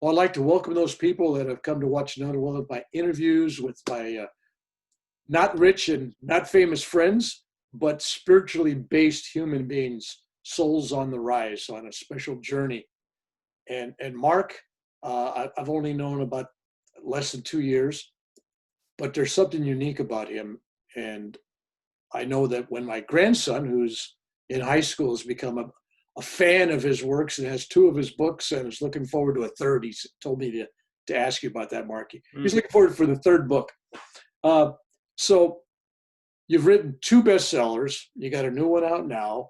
Well, I'd like to welcome those people that have come to watch another one of my interviews with my not rich and not famous friends, but spiritually based human beings, souls on the rise, on a special journey. And Mark, I've only known about less than 2 years, but there's something unique about him. And I know that when my grandson, who's in high school, has become a fan of his works and has 2 of his books and is looking forward to a third. He's told me to ask you about that, Mark. He's looking forward for the 3rd book. So you've written 2 bestsellers. You got a new one out now,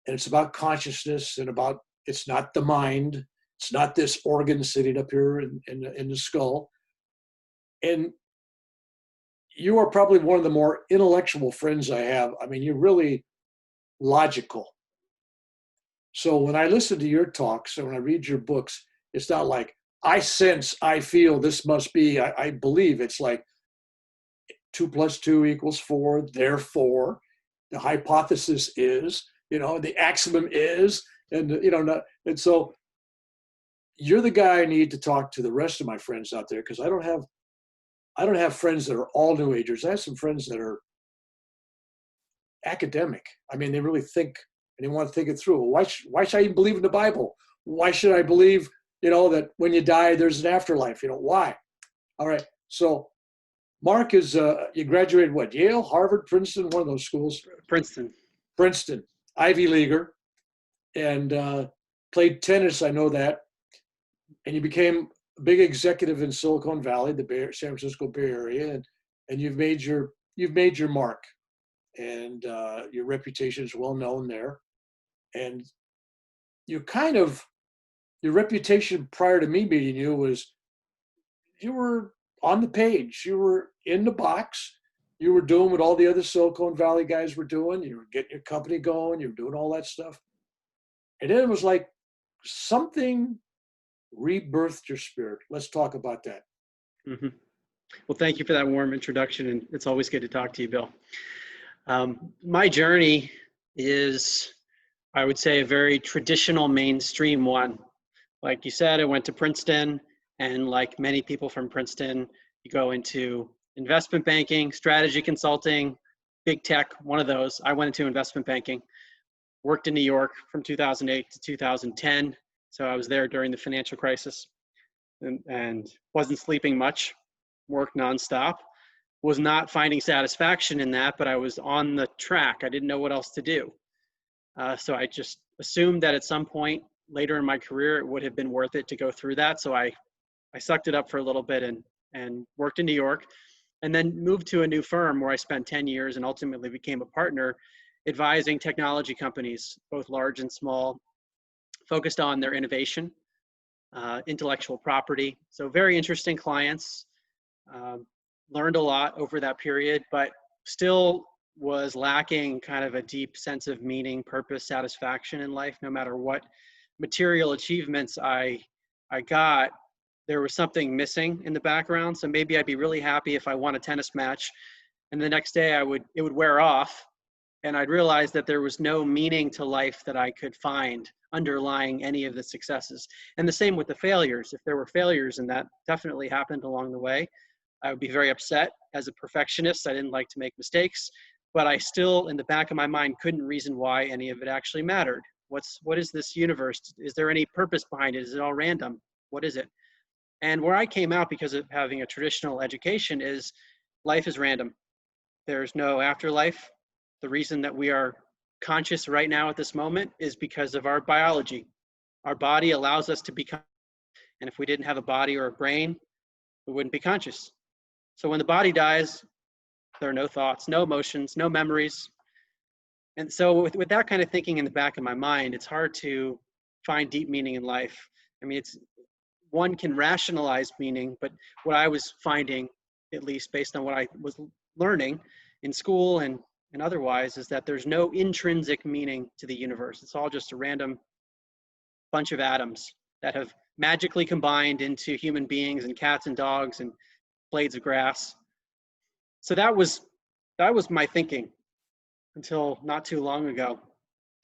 and it's about consciousness and about, it's not the mind. It's not this organ sitting up here in the skull. And you are probably one of the more intellectual friends I have. I mean, you're really logical. So when I listen to your talks and when I read your books, it's not like, I sense, I feel, this must be, I believe. It's like 2 + 2 = 4, therefore, the hypothesis is, the axiom is, and, and so you're the guy I need to talk to the rest of my friends out there, because I don't have friends that are all New Agers. I have some friends that are academic. I mean, they really think, and they want to think it through. Why should I even believe in the Bible? Why should I believe, that when you die, there's an afterlife? Why? All right. So Mark is, you graduated what? Yale, Harvard, Princeton, one of those schools? Princeton, Ivy Leaguer, and played tennis, I know that. And you became a big executive in Silicon Valley, the San Francisco Bay Area, and you've made your mark, and your reputation is well known there. And your reputation prior to me meeting you was, you were on the page, you were in the box, you were doing what all the other Silicon Valley guys were doing, you were getting your company going, you were doing all that stuff. And then it was like something rebirthed your spirit. Let's talk about that. Mm-hmm. Well, thank you for that warm introduction, and it's always good to talk to you, Bill. My journey is, I would say, a very traditional mainstream one. Like you said, I went to Princeton, and like many people from Princeton, you go into investment banking, strategy consulting, big tech, one of those. I went into investment banking, worked in New York from 2008 to 2010. So I was there during the financial crisis, and wasn't sleeping much, worked nonstop, was not finding satisfaction in that, but I was on the track. I didn't know what else to do. So I just assumed that at some point later in my career, it would have been worth it to go through that. So I sucked it up for a little bit and worked in New York, and then moved to a new firm where I spent 10 years and ultimately became a partner advising technology companies, both large and small, focused on their innovation, intellectual property. So very interesting clients, learned a lot over that period, but still was lacking kind of a deep sense of meaning, purpose, satisfaction in life. No matter what material achievements I got, there was something missing in the background. So maybe I'd be really happy if I won a tennis match, and the next day it would wear off, and I'd realize that there was no meaning to life that I could find underlying any of the successes. And the same with the failures. If there were failures, and that definitely happened along the way, I would be very upset. As a perfectionist, I didn't like to make mistakes, but I still, in the back of my mind, couldn't reason why any of it actually mattered. What is this universe? Is there any purpose behind it? Is it all random? What is it? And where I came out, because of having a traditional education, is life is random. There's no afterlife. The reason that we are conscious right now at this moment is because of our biology. Our body allows us to become, and if we didn't have a body or a brain, we wouldn't be conscious. So when the body dies, there are no thoughts, no emotions, no memories. And so with that kind of thinking in the back of my mind, it's hard to find deep meaning in life. I mean, one can rationalize meaning, but what I was finding, at least based on what I was learning in school and otherwise, is that there's no intrinsic meaning to the universe. It's all just a random bunch of atoms that have magically combined into human beings and cats and dogs and blades of grass. So that was my thinking until not too long ago.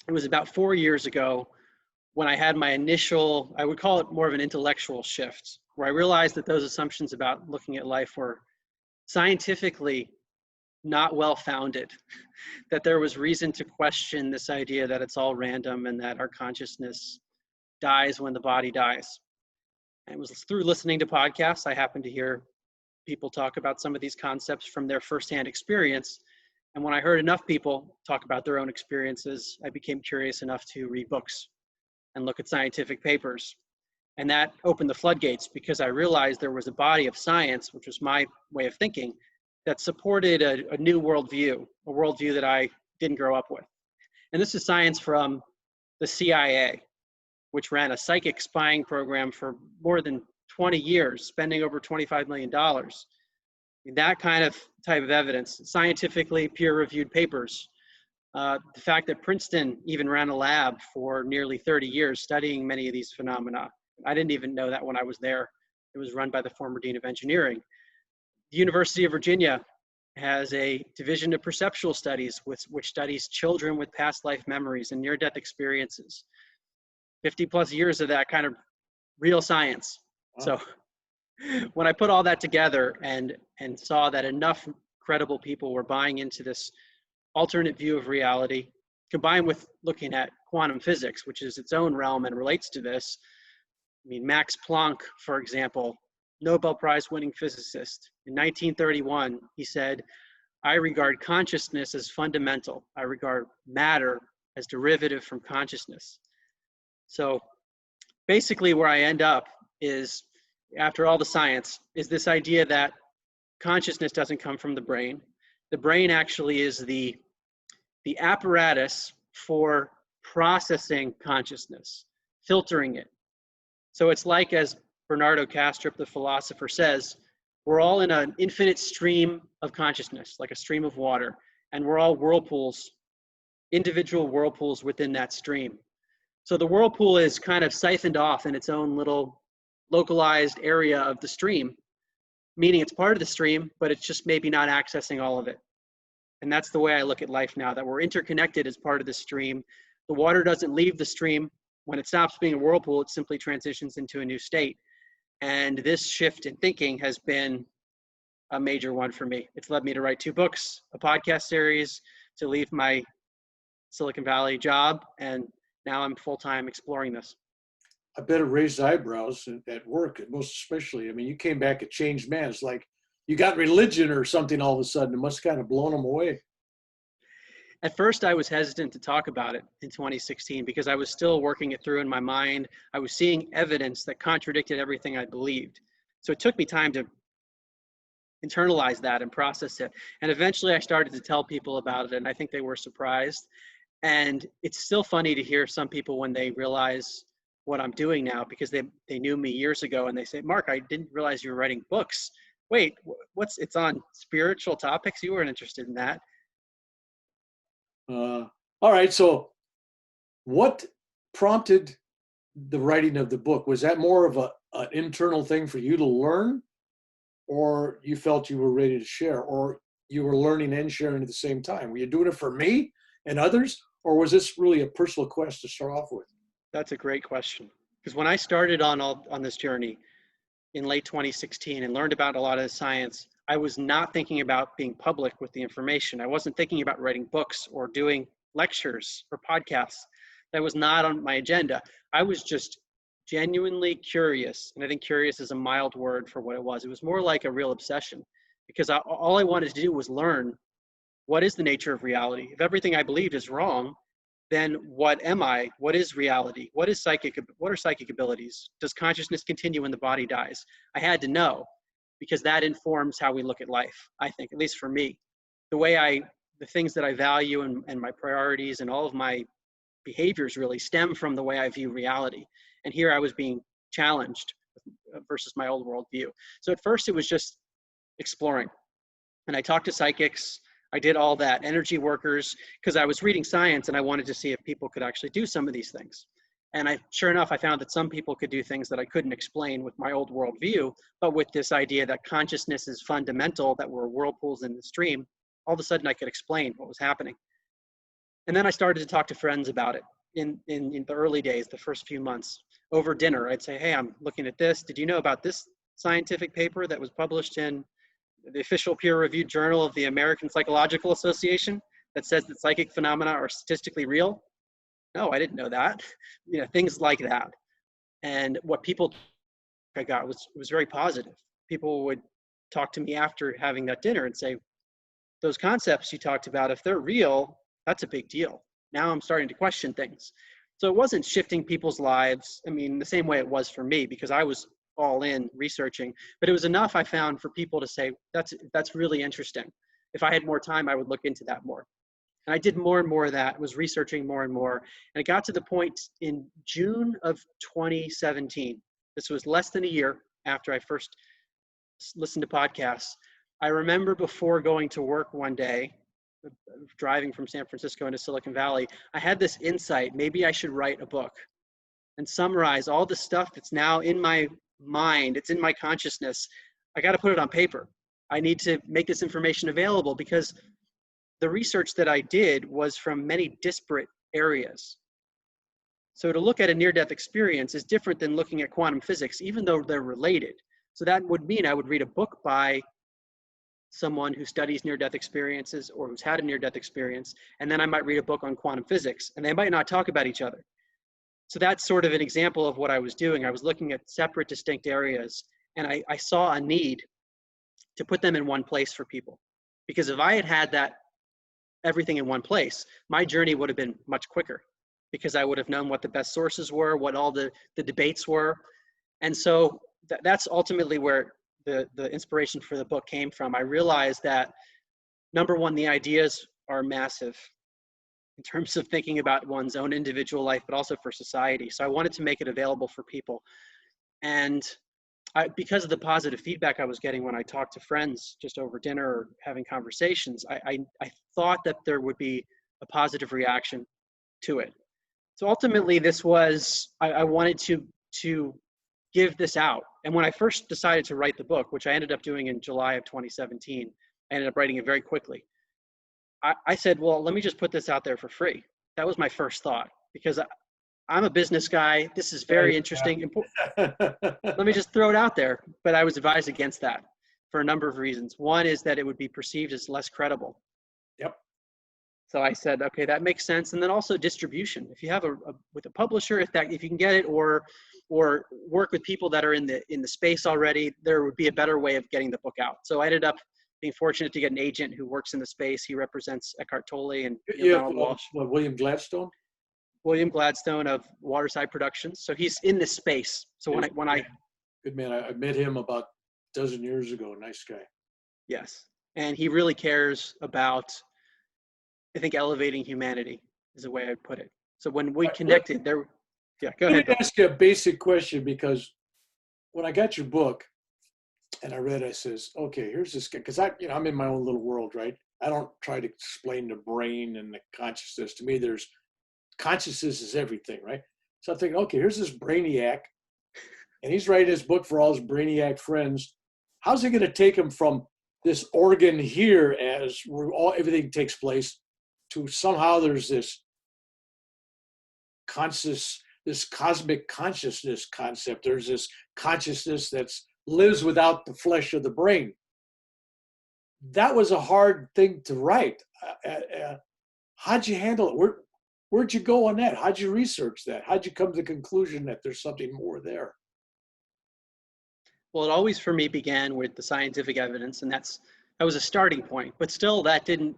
It was about 4 years ago when I had my initial, I would call it more of an intellectual shift, where I realized that those assumptions about looking at life were scientifically not well founded, that there was reason to question this idea that it's all random and that our consciousness dies when the body dies. And it was through listening to podcasts, I happened to hear people talk about some of these concepts from their firsthand experience. And when I heard enough people talk about their own experiences, I became curious enough to read books and look at scientific papers. And that opened the floodgates because I realized there was a body of science, which was my way of thinking, that supported a new worldview, a worldview that I didn't grow up with. And this is science from the CIA, which ran a psychic spying program for more than 20 years, spending over $25 million. That kind of type of evidence, scientifically peer-reviewed papers. The fact that Princeton even ran a lab for nearly 30 years studying many of these phenomena. I didn't even know that when I was there. It was run by the former dean of engineering. The University of Virginia has a division of perceptual studies, which studies children with past life memories and near-death experiences. 50 plus years of that kind of real science. Wow. So when I put all that together and saw that enough credible people were buying into this alternate view of reality, combined with looking at quantum physics, which is its own realm and relates to this. I mean, Max Planck, for example, Nobel Prize winning physicist. In 1931, he said, "I regard consciousness as fundamental. I regard matter as derivative from consciousness." So basically where I end up is, after all the science, is this idea that consciousness doesn't come from the brain. The brain actually is the apparatus for processing consciousness, filtering it. So it's like, as Bernardo Kastrup, the philosopher, says, we're all in an infinite stream of consciousness, like a stream of water, and we're all whirlpools, individual whirlpools within that stream. So the whirlpool is kind of siphoned off in its own little localized area of the stream, meaning it's part of the stream, but it's just maybe not accessing all of it. And that's the way I look at life now, that we're interconnected as part of the stream. The water doesn't leave the stream. When it stops being a whirlpool, it simply transitions into a new state. And this shift in thinking has been a major one for me. It's led me to write 2 books, a podcast series, to leave my Silicon Valley job, and now I'm full-time exploring this. I bet it raised eyebrows at work, most especially. I mean, you came back a changed man. It's like you got religion or something all of a sudden. It must have kind of blown them away. At first, I was hesitant to talk about it in 2016 because I was still working it through in my mind. I was seeing evidence that contradicted everything I believed. So it took me time to internalize that and process it. And eventually I started to tell people about it, and I think they were surprised. And it's still funny to hear some people when they realize what I'm doing now, because they knew me years ago and they say, "Mark, I didn't realize you were writing books. Wait, it's on spiritual topics? You weren't interested in that." All right. So what prompted the writing of the book? Was that more of an internal thing for you to learn, or you felt you were ready to share, or you were learning and sharing at the same time? Were you doing it for me and others, or was this really a personal quest to start off with? That's a great question. Because when I started on this journey in late 2016 and learned about a lot of the science, I was not thinking about being public with the information. I wasn't thinking about writing books or doing lectures or podcasts. That was not on my agenda. I was just genuinely curious. And I think curious is a mild word for what it was. It was more like a real obsession, because all I wanted to do was learn, what is the nature of reality? If everything I believed is wrong, then what am I? What is reality? What are psychic abilities? Does consciousness continue when the body dies? I had to know, because that informs how we look at life, I think, at least for me. The things that I value and my priorities and all of my behaviors really stem from the way I view reality. And here I was being challenged versus my old worldview. So at first it was just exploring. And I talked to psychics. I did all that, energy workers, because I was reading science and I wanted to see if people could actually do some of these things. And sure enough, I found that some people could do things that I couldn't explain with my old worldview, but with this idea that consciousness is fundamental, that we're whirlpools in the stream, all of a sudden I could explain what was happening. And then I started to talk to friends about it. in the early days, the first few months. Over dinner, I'd say, hey, I'm looking at this. Did you know about this scientific paper that was published in the official peer-reviewed journal of the American Psychological Association that says that psychic phenomena are statistically real? No, I didn't know that. Things like that. And what people I got was very positive. People would talk to me after having that dinner and say, those concepts you talked about, if they're real, that's a big deal. Now I'm starting to question things. So it wasn't shifting people's lives, the same way it was for me, because I was all in researching, but it was enough, I found, for people to say, that's really interesting. If I had more time, I would look into that more. And I did more and more of that, was researching more and more. And it got to the point in June of 2017. This was less than a year after I first listened to podcasts. I remember before going to work one day, driving from San Francisco into Silicon Valley, I had this insight, maybe I should write a book and summarize all the stuff that's now in my mind, it's in my consciousness. I got to put it on paper. I need to make this information available because the research that I did was from many disparate areas. So to look at a near-death experience is different than looking at quantum physics, even though they're related. So that would mean I would read a book by someone who studies near-death experiences or who's had a near-death experience, and then I might read a book on quantum physics, and they might not talk about each other. So that's sort of an example of what I was doing. I was looking at separate, distinct areas, and I saw a need to put them in one place for people. Because if I had had that everything in one place, my journey would have been much quicker, because I would have known what the best sources were, what all the debates were. And so that's ultimately where the inspiration for the book came from. I realized that, number one, the ideas are massive in terms of thinking about one's own individual life, but also for society. So I wanted to make it available for people. And because of the positive feedback I was getting when I talked to friends just over dinner or having conversations, I thought that there would be a positive reaction to it. So ultimately, this was, I wanted to give this out. And when I first decided to write the book, which I ended up doing in July of 2017, I ended up writing it very quickly. I said, well, let me just put this out there for free. That was my first thought, because I'm a business guy. This is very interesting. Let me just throw it out there. But I was advised against that for a number of reasons. One is that it would be perceived as less credible. Yep. So I said, okay, that makes sense. And then also distribution. If you have with a publisher, if you can get it, or work with people that are in the space already, there would be a better way of getting the book out. So I ended up being fortunate to get an agent who works in the space. He represents Eckhart Tolle and Donald Walsh. William Gladstone? William Gladstone of Waterside Productions. So he's in this space. So when I good man. I met him about a dozen years ago. Nice guy. Yes. And he really cares about, I think, elevating humanity is the way I'd put it. So when we connected there, yeah, go ahead. Let me ask you a basic question, because when I got your book and I read it, I says, okay, here's this guy, because I'm in my own little world, right? I don't try to explain the brain and the consciousness. To me, consciousness is everything, right? So I'm thinking, okay, here's this brainiac, and he's writing this book for all his brainiac friends. How's he going to take him from this organ here, as where everything takes place, to somehow there's this cosmic consciousness concept? There's this consciousness that lives without the flesh of the brain. That was a hard thing to write. How'd you handle it? Where'd you go on that? How'd you research that? How'd you come to the conclusion that there's something more there? Well, it always for me began with the scientific evidence, and that was a starting point. But still, that didn't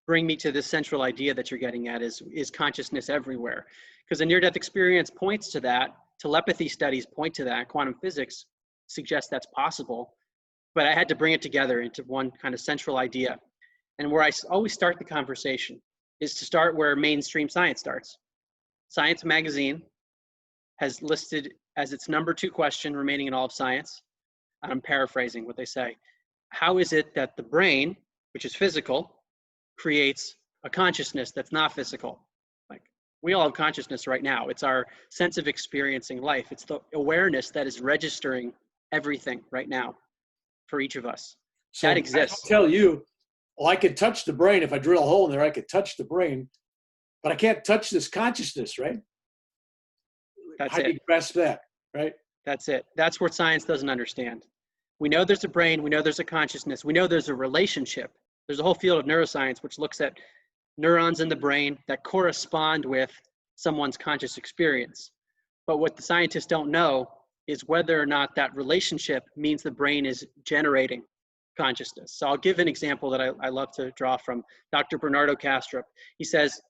bring me to this central idea that you're getting at, is consciousness everywhere. Because a near-death experience points to that. Telepathy studies point to that. Quantum physics suggests that's possible. But I had to bring it together into one kind of central idea. And where I always start the conversation is to start where mainstream science starts. Science Magazine has listed as its number 2 question remaining in all of science, and I'm paraphrasing what they say, how is it that the brain, which is physical, creates a consciousness that's not physical? Like, we all have consciousness right now. It's our sense of experiencing life. It's the awareness that is registering everything right now for each of us. So that exists. I'll tell you, well, I could touch the brain. If I drill a hole in there, I could touch the brain, but I can't touch this consciousness, right? That's How do it. you grasp that, right? That's it. That's what science doesn't understand. We know there's a brain, we know there's a consciousness, we know there's a relationship. There's a whole field of neuroscience which looks at neurons in the brain that correspond with someone's conscious experience. But what the scientists don't know is whether or not that relationship means the brain is generating consciousness. So I'll give an example that I love to draw from Dr. Bernardo Kastrup. He says,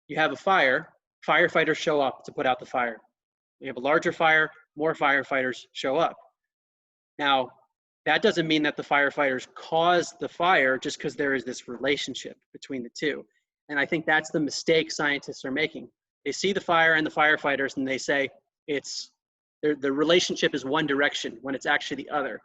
you have a fire, firefighters show up to put out the fire. You have a larger fire, more firefighters show up. Now, that doesn't mean that the firefighters caused the fire just because there is this relationship between the two. And I think that's the mistake scientists are making. They see the fire and the firefighters and they say the relationship is one direction when it's actually the other.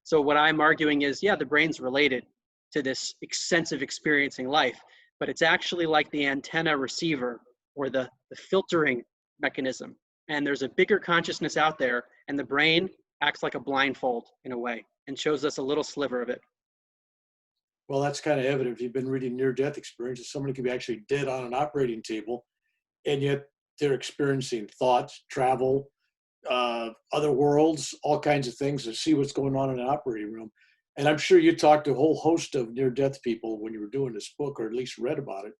So what I'm arguing is, yeah, the brain's related to this sense of experiencing life, but it's actually like the antenna receiver or the filtering mechanism. And there's a bigger consciousness out there, and the brain acts like a blindfold in a way and shows us a little sliver of it. Well, that's kind of evident if you've been reading near-death experiences. Somebody could be actually dead on an operating table, and yet they're experiencing thoughts, travel, other worlds, all kinds of things to see what's going on in an operating room. And I'm sure you talked to a whole host of near-death people when you were doing this book, or at least read about it.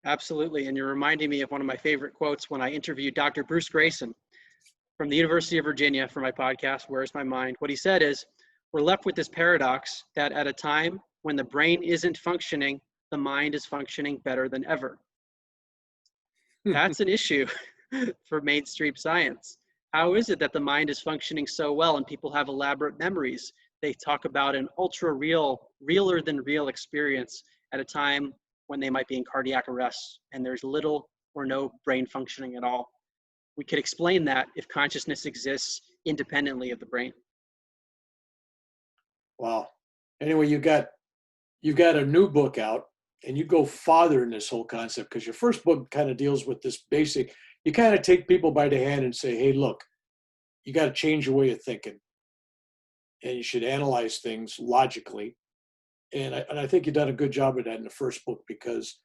Absolutely. And you're reminding me of one of my favorite quotes when I interviewed Dr. Bruce Grayson from the University of Virginia for my podcast, Where's My Mind? What he said is, we're left with this paradox that at a time when the brain isn't functioning, the mind is functioning better than ever. That's an issue for mainstream science. How is it that the mind is functioning so well and people have elaborate memories? They talk about an ultra real, realer than real experience at a time when they might be in cardiac arrest and there's little or no brain functioning at all. We could explain that if consciousness exists independently of the brain. Wow. Anyway, you've got a new book out, and you go farther in this whole concept, because your first book kind of deals with this basic. You kind of take people by the hand and say, hey, look, you got to change your way of thinking, and you should analyze things logically. And I think you've done a good job of that in the first book, because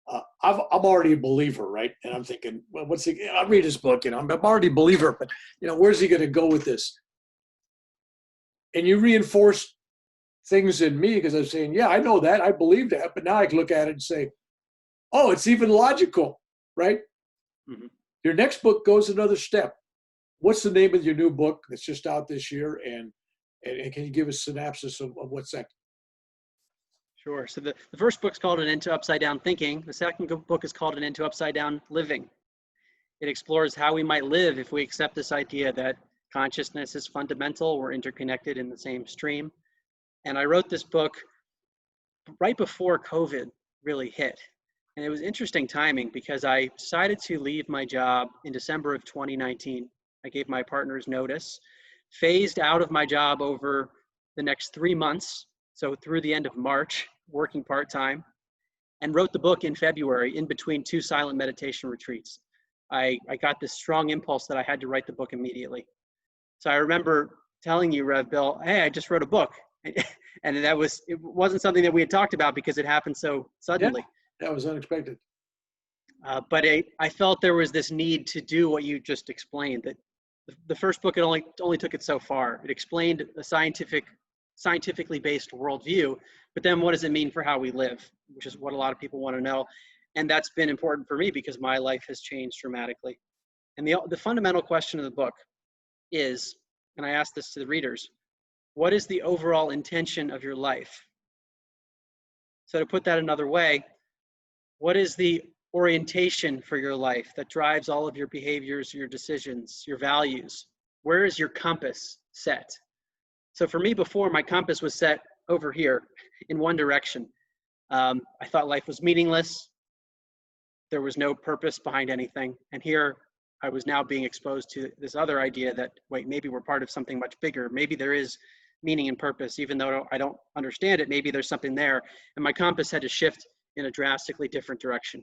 I'm already a believer, right? And I'm thinking, well, I'll read his book, I'm already a believer, but where's he going to go with this? And you reinforce things in me, because I'm saying, yeah, I know that, I believe that, but now I can look at it and say, oh, it's even logical, right? Mm-hmm. Your next book goes another step. What's the name of your new book that's just out this year, and can you give a synopsis of what's that? Sure. So the first book's called An End to Upside Down Thinking. The second book is called An End to Upside Down Living. It explores how we might live if we accept this idea that consciousness is fundamental, we're interconnected in the same stream. And I wrote this book right before COVID really hit. And it was interesting timing, because I decided to leave my job in December of 2019. I gave my partners notice, phased out of my job over the next 3 months, so through the end of March, working part-time, and wrote the book in February in between 2 silent meditation retreats. I got this strong impulse that I had to write the book immediately. So I remember telling you, Rev Bill, hey, I just wrote a book. And it wasn't something that we had talked about because it happened so suddenly. Yeah, that was unexpected. But I felt there was this need to do what you just explained, that the first book, it only took it so far. It explained a scientifically based worldview, but then what does it mean for how we live, which is what a lot of people want to know. And that's been important for me because my life has changed dramatically. And the fundamental question of the book is, and I ask this to the readers, what is the overall intention of your life? So to put that another way, what is the orientation for your life that drives all of your behaviors, your decisions, your values? Where is your compass set? So for me before, my compass was set over here in one direction. I thought life was meaningless. There was no purpose behind anything. And here I was now being exposed to this other idea that, wait, maybe we're part of something much bigger. Maybe there is meaning and purpose, even though I don't understand it, maybe there's something there. And my compass had to shift in a drastically different direction.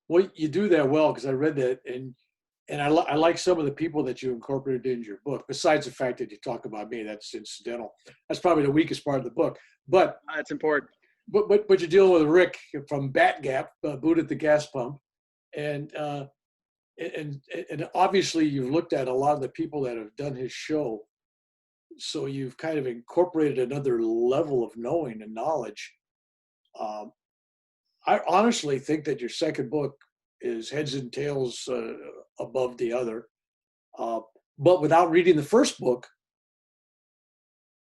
Well, you do that well, because I read that, and I like some of the people that you incorporated into your book, besides the fact that you talk about me. That's incidental. That's probably the weakest part of the book. But that's important. but you're dealing with Rick from Bat Gap, Boot at the Gas Pump, and and obviously you've looked at a lot of the people that have done his show, so you've kind of incorporated another level of knowing and knowledge. I honestly think that your second book is heads and tails above the other, but without reading the first book,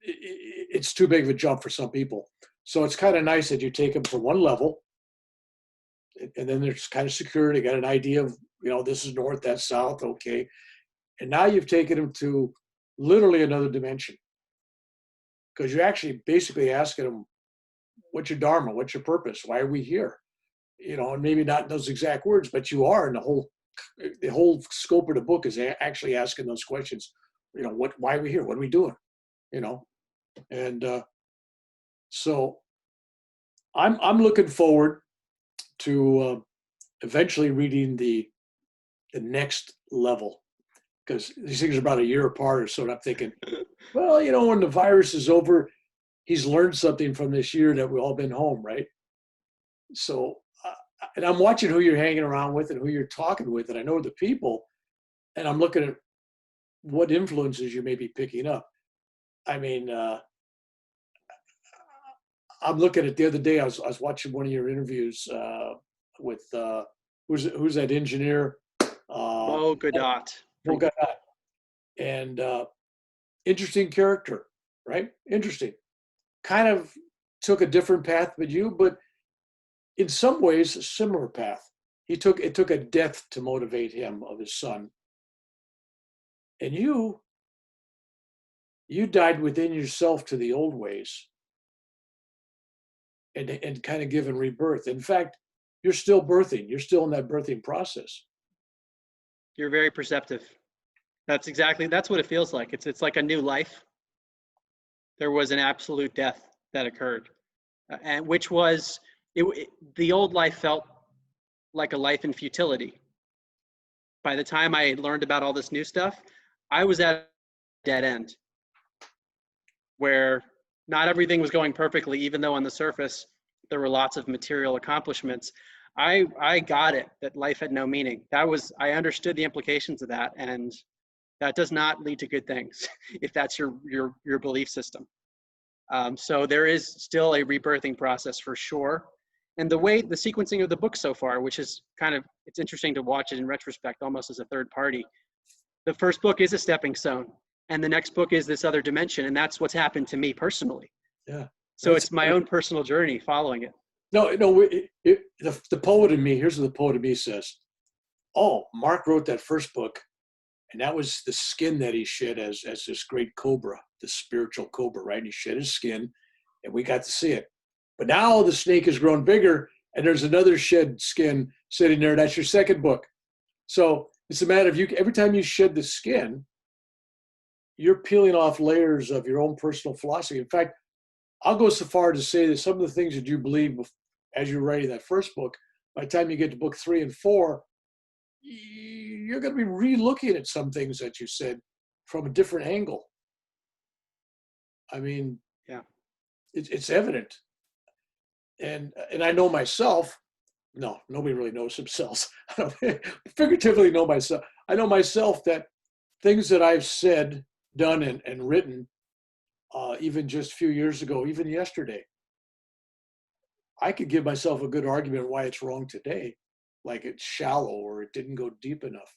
it's too big of a jump for some people. So it's kind of nice that you take them from one level, and then there's kind of secure. They got an idea of, this is north, that's south, okay. And now you've taken them to literally another dimension, because you're actually basically asking them, what's your dharma? What's your purpose? Why are we here? And maybe not in those exact words, but you are. And the whole scope of the book is actually asking those questions. Why are we here? What are we doing? And so I'm looking forward to eventually reading the next level, because these things are about a year apart or so. And I'm thinking, well, when the virus is over, he's learned something from this year that we've all been home, right? So, and I'm watching who you're hanging around with and who you're talking with, and I know the people, and I'm looking at what influences you may be picking up. I mean, I'm looking at the other day, I was watching one of your interviews with, who's that engineer? Mark Gober. Mark Gober. And interesting character, right? Interesting. Kind of took a different path but in some ways a similar path. It took a death to motivate him of his son. And you died within yourself to the old ways and kind of given rebirth. In fact, you're still birthing. You're still in that birthing process. You're very perceptive. That's what it feels like. It's like a new life. There was an absolute death that occurred, and which was, the old life felt like a life in futility. By the time I had learned about all this new stuff, I was at a dead end, where not everything was going perfectly, even though on the surface there were lots of material accomplishments. I got it, that life had no meaning. I understood the implications of that, and that does not lead to good things if that's your belief system. So there is still a rebirthing process for sure. And the sequencing of the book so far, which is it's interesting to watch it in retrospect, almost as a third party. The first book is a stepping stone, and the next book is this other dimension, and that's what's happened to me personally. Yeah. So it's my own personal journey following it. No, the poet in me, here's what the poet in me says. Oh, Mark wrote that first book, and that was the skin that he shed as this great cobra, the spiritual cobra, right? He shed his skin, and we got to see it. But now the snake has grown bigger, and there's another shed skin sitting there. That's your second book. So it's a matter of every time you shed the skin, you're peeling off layers of your own personal philosophy. In fact, I'll go so far to say that some of the things that you believe as you're writing that first book, by the time you get to book 3 and 4, you're going to be re-looking at some things that you said from a different angle. I mean, yeah, it's evident. And I know myself. No, nobody really knows themselves. I figuratively know myself. I know myself that things that I've said, done, and written, even just a few years ago, even yesterday, I could give myself a good argument why it's wrong today, like it's shallow or it didn't go deep enough.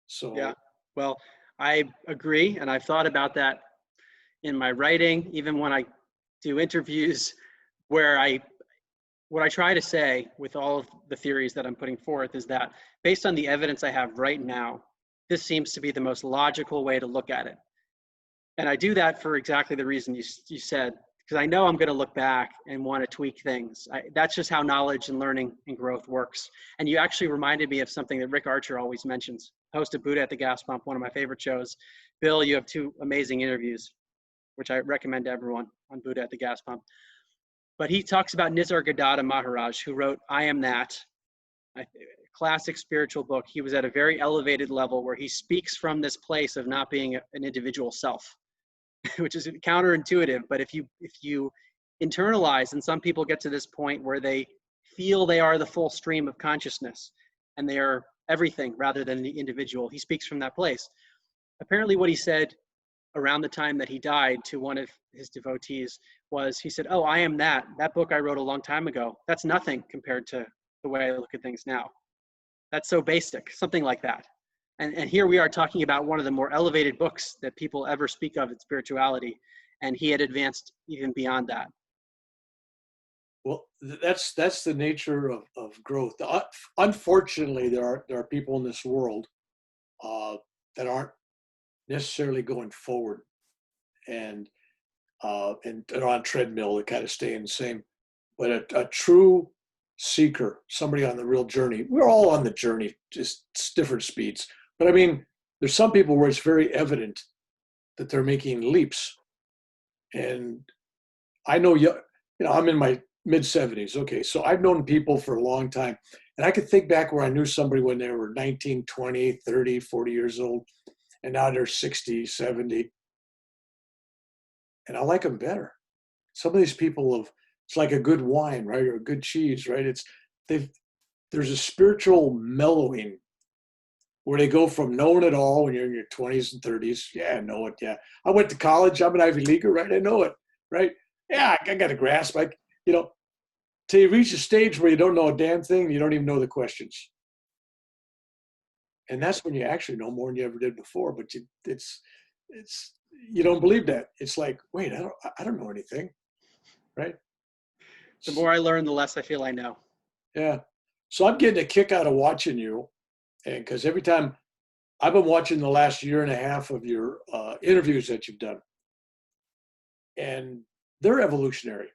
So yeah, well, I agree, and I've thought about that in my writing, even when I do interviews, where what I try to say with all of the theories that I'm putting forth is that based on the evidence I have right now, this seems to be the most logical way to look at it. And I do that for exactly the reason you said, because I know I'm going to look back and want to tweak things. That's just how knowledge and learning and growth works. And you actually reminded me of something that Rick Archer always mentions, host of Buddha at the Gas Pump, one of my favorite shows. Bill, you have 2 amazing interviews, which I recommend to everyone on Buddha at the Gas Pump. But he talks about Nisargadatta Maharaj, who wrote I Am That, a classic spiritual book. He was at a very elevated level where he speaks from this place of not being an individual self, which is counterintuitive. But if you internalized, and some people get to this point where they feel they are the full stream of consciousness and they are everything rather than the individual. He speaks from that place. Apparently what he said around the time that he died to one of his devotees was, he said, "Oh, I am that book I wrote a long time ago. That's nothing compared to the way I look at things now. That's so basic," something like that. And here we are talking about one of the more elevated books that people ever speak of in spirituality. And he had advanced even beyond that. Well, that's the nature of growth. Unfortunately, there are people in this world that aren't necessarily going forward, and they're on a treadmill, they kind of staying the same. But a true seeker, somebody on the real journey, we're all on the journey, just different speeds. But I mean, there's some people where it's very evident that they're making leaps. And I know, I'm in my mid 70s. Okay, so I've known people for a long time. And I could think back where I knew somebody when they were 19, 20, 30, 40 years old, and now they're 60, 70. And I like them better. Some of these people it's like a good wine, right? Or a good cheese, right? There's a spiritual mellowing where they go from knowing it all when you're in your 20s and 30s. Yeah, I know it. Yeah. I went to college. I'm an Ivy Leaguer, right? I know it, right? Yeah, I got a grasp. Till you reach a stage where you don't know a damn thing, you don't even know the questions. And that's when you actually know more than you ever did before. But you don't believe that. It's like, wait, I don't know anything, right? The more I learn, the less I feel I know. Yeah. So I'm getting a kick out of watching you, and because every time I've been watching the last year and a half of your interviews that you've done, and they're evolutionary.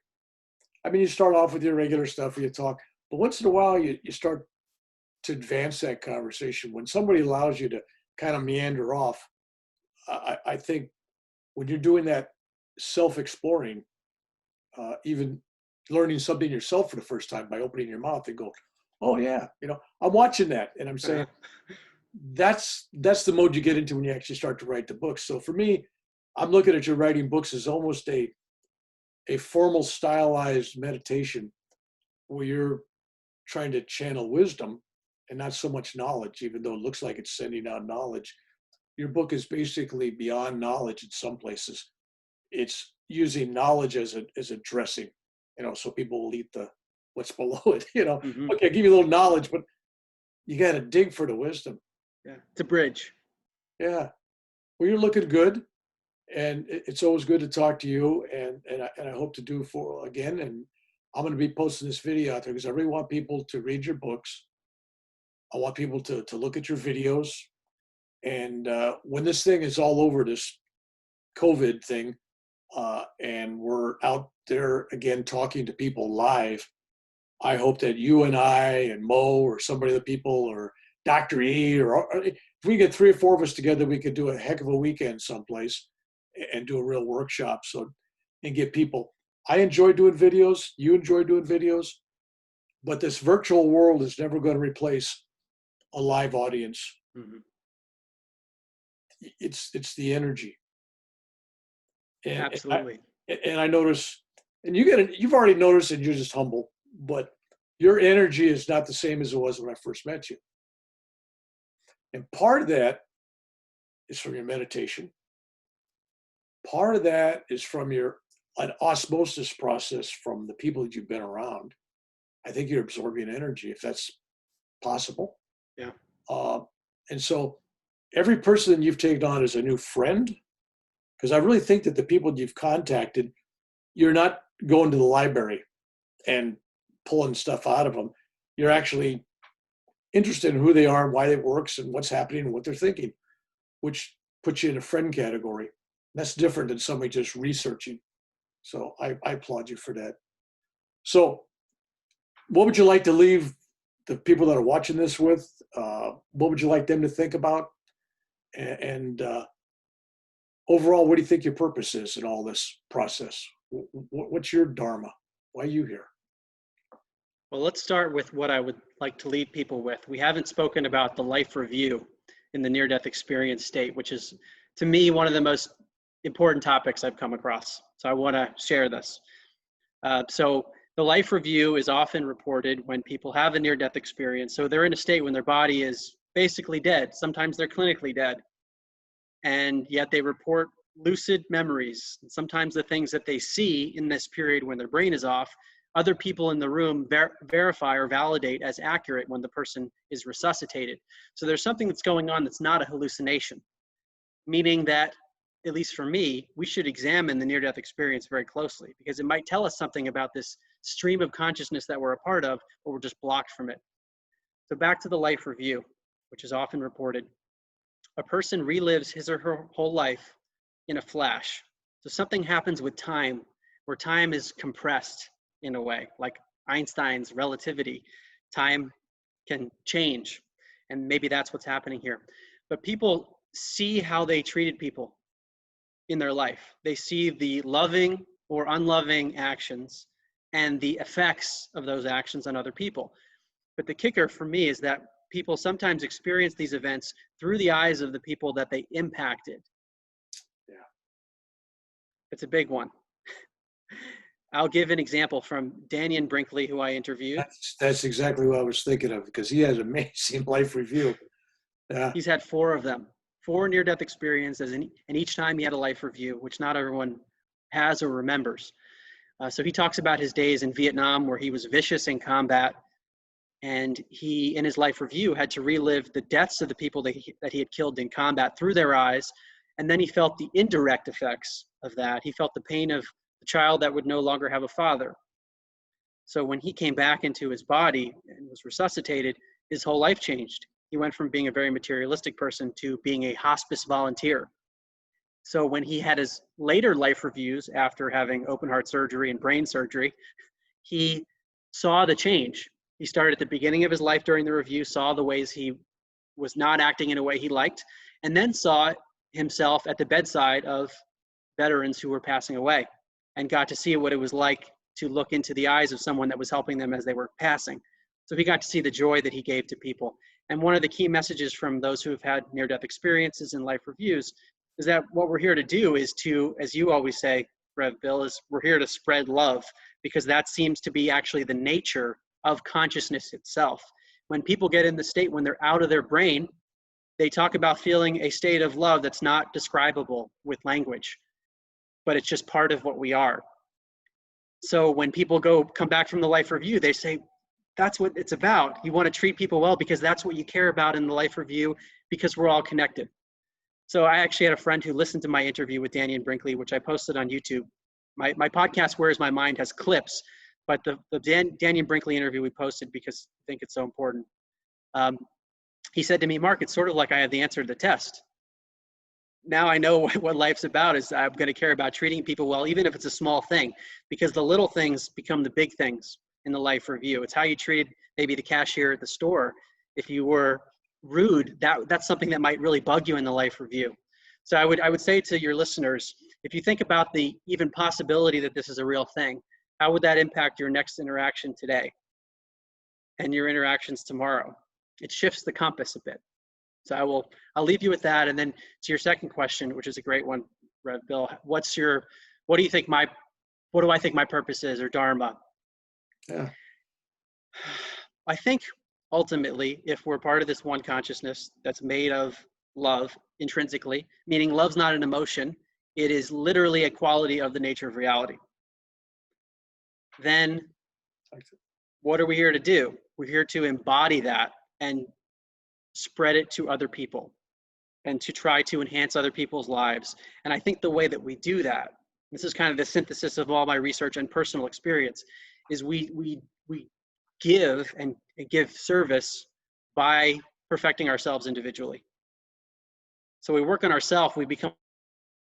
I mean, you start off with your regular stuff where you talk, but once in a while you start to advance that conversation. When somebody allows you to kind of meander off, I think when you're doing that self-exploring, even learning something yourself for the first time by opening your mouth and go, "Oh yeah, I'm watching that," and I'm saying, that's the mode you get into when you actually start to write the books. So for me, I'm looking at your writing books as almost a formal stylized meditation where you're trying to channel wisdom and not so much knowledge, even though it looks like it's sending out knowledge. Your book is basically beyond knowledge in some places. It's using knowledge as a dressing, so people will eat what's below it. Mm-hmm. Okay, I give you a little knowledge, but you got to dig for the wisdom. Yeah, it's a bridge. Yeah. Well, you're looking good, and it's always good to talk to you, and I hope to do for again. And I'm going to be posting this video out there because I really want people to read your books. I want people to look at your videos, and when this thing is all over, this COVID thing, and we're out there again talking to people live, I hope that you and I and Mo or somebody of the people or Dr. E, or if we get 3 or 4 of us together, we could do a heck of a weekend someplace and do a real workshop. And get people. I enjoy doing videos. You enjoy doing videos, but this virtual world is never going to replace a live audience. Mm-hmm. It's the energy. And, Absolutely. And I notice, and you've already noticed, and you're just humble, but your energy is not the same as it was when I first met you. And part of that is from your meditation. Part of that is from an osmosis process from the people that you've been around. I think you're absorbing energy, if that's possible. Yeah. And so every person you've taken on is a new friend, because I really think that the people you've contacted, you're not going to the library and pulling stuff out of them. You're actually interested in who they are, why it works, and what's happening and what they're thinking, which puts you in a friend category. That's different than somebody just researching. So I applaud you for that. So what would you like to leave the people that are watching this with? What would you like them to think about? And overall, what do you think your purpose is in all this process? What's your dharma? Why are you here? Well, let's start with what I would like to leave people with. We haven't spoken about the life review in the near-death experience state, which is, to me, one of the most important topics I've come across. So I want to share this. So the life review is often reported when people have a near-death experience. So they're in a state when their body is basically dead. Sometimes they're clinically dead. And yet they report lucid memories. And sometimes the things that they see in this period when their brain is off, other people in the room verify or validate as accurate when the person is resuscitated. So there's something that's going on that's not a hallucination, meaning that, at least for me, we should examine the near-death experience very closely, because it might tell us something about this stream of consciousness that we're a part of, but we're just blocked from it. So back to the life review, which is often reported. A person relives his or her whole life in a flash. So something happens with time, where time is compressed in a way, like Einstein's relativity. Time can change, and maybe that's what's happening here. But people see how they treated people in their life. They see the loving or unloving actions and the effects of those actions on other people. But the kicker for me is that people sometimes experience these events through the eyes of the people that they impacted. Yeah. It's a big one. I'll give an example from Daniel Brinkley, who I interviewed. That's exactly what I was thinking of, because he has amazing life review. Yeah. He's had 4 of them, 4 near-death experiences, and each time he had a life review, which not everyone has or remembers. So he talks about his days in Vietnam, where he was vicious in combat, and he, in his life review, had to relive the deaths of the people that he had killed in combat through their eyes, and then he felt the indirect effects of that. He felt the pain of the child that would no longer have a father. So when he came back into his body and was resuscitated, his whole life changed. He went from being a very materialistic person to being a hospice volunteer. So when he had his later life reviews after having open heart surgery and brain surgery, he saw the change. He started at the beginning of his life during the review, saw the ways he was not acting in a way he liked, and then saw himself at the bedside of veterans who were passing away, and got to see what it was like to look into the eyes of someone that was helping them as they were passing. So he got to see the joy that he gave to people. And one of the key messages from those who have had near-death experiences and life reviews is that what we're here to do is to, as you always say, Rev Bill, is we're here to spread love, because that seems to be actually the nature of consciousness itself. When people get in the state when they're out of their brain, they talk about feeling a state of love that's not describable with language, but it's just part of what we are. So when people come back from the life review, they say, that's what it's about. You want to treat people well because that's what you care about in the life review, because we're all connected. So I actually had a friend who listened to my interview with Daniel Brinkley, which I posted on YouTube. My podcast, Where's My Mind, has clips, but the Daniel Brinkley interview we posted because I think it's so important. He said to me, Mark, it's sort of like I have the answer to the test. Now I know what life's about, is I'm going to care about treating people well, even if it's a small thing, because the little things become the big things in the life review. It's how you treated maybe the cashier at the store. If you were rude, that's something that might really bug you in the life review. So I would say to your listeners, if you think about the even possibility that this is a real thing, how would that impact your next interaction today and your interactions tomorrow? It shifts the compass a bit. So I'll leave you with that. And then to your second question, which is a great one, Rev Bill, what do I think my purpose is, or Dharma? Yeah. I think ultimately, if we're part of this one consciousness that's made of love intrinsically, meaning love's not an emotion, it is literally a quality of the nature of reality. Then what are we here to do? We're here to embody that and spread it to other people and to try to enhance other people's lives. And I think the way that we do that, this is kind of the synthesis of all my research and personal experience, is we give and give service by perfecting ourselves individually. So we work on ourselves, we become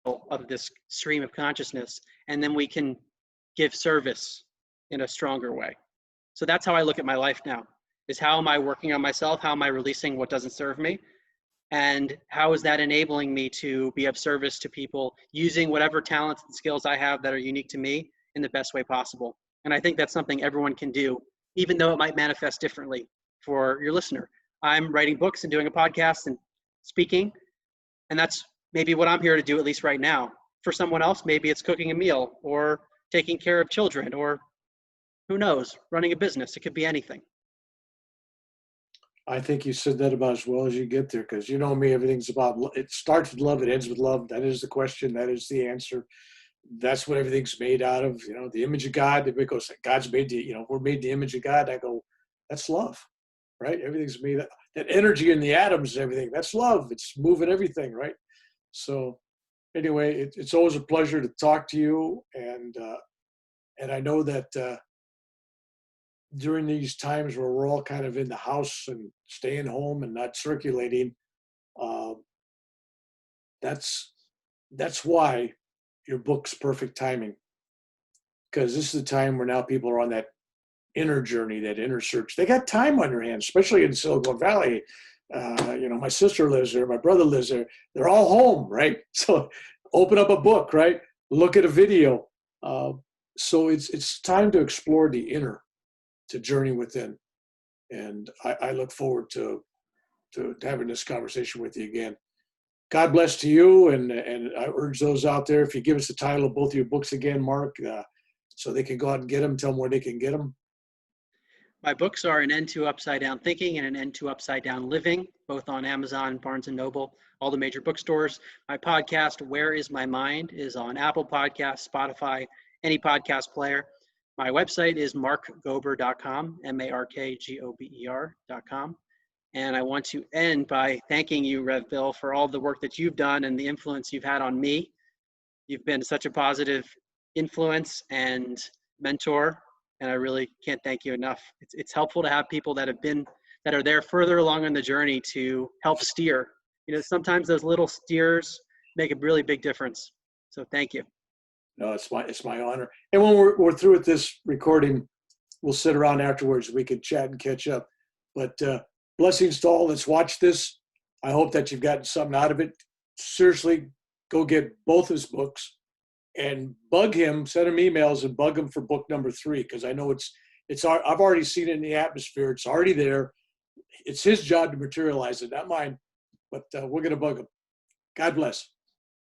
of this stream of consciousness, and then we can give service in a stronger way. So that's how I look at my life now, is how am I working on myself? How am I releasing what doesn't serve me? And how is that enabling me to be of service to people using whatever talents and skills I have that are unique to me in the best way possible? And I think that's something everyone can do, even though it might manifest differently for your listener. I'm writing books and doing a podcast and speaking, and that's maybe what I'm here to do, at least right now. For someone else, maybe it's cooking a meal or taking care of children or who knows, running a business. It could be anything. I think you said that about as well as you get there, because you know me, everything's about, it starts with love, it ends with love. That is the question. That is the answer. That's what everything's made out of. You know, the image of God. Everybody goes, God's made the, we're made the image of God. I go, that's love, right? Everything's made, that energy in the atoms and everything. That's love. It's moving everything, right? So anyway, it's always a pleasure to talk to you. And I know that during these times where we're all kind of in the house and staying home and not circulating, uh, that's why your book's perfect timing, because this is the time where now people are on that inner journey, that inner search. They got time on their hands, especially in Silicon Valley. My sister lives there, my brother lives there. They're all home, right? So open up a book, right? Look at a video. So it's time to explore the inner, to journey within. And I look forward to having this conversation with you again. God bless to you, and I urge those out there, if you give us the title of both of your books again, Mark, so they can go out and get them, tell them where they can get them. My books are An End to Upside Down Thinking and An End to Upside Down Living, both on Amazon, Barnes & Noble, all the major bookstores. My podcast, Where Is My Mind, is on Apple Podcasts, Spotify, any podcast player. My website is markgober.com, markgober.com. And I want to end by thanking you, Rev Bill, for all the work that you've done and the influence you've had on me. You've been such a positive influence and mentor, and I really can't thank you enough. It's helpful to have people that are there further along on the journey to help steer. Sometimes those little steers make a really big difference. So thank you. No, it's my honor. And when we're through with this recording, we'll sit around afterwards. We can chat and catch up. But blessings to all that's watched this. I hope that you've gotten something out of it. Seriously, go get both his books and bug him, send him emails and bug him for book number 3, because I know I've already seen it in the atmosphere. It's already there. It's his job to materialize it, not mine. But we're going to bug him. God bless.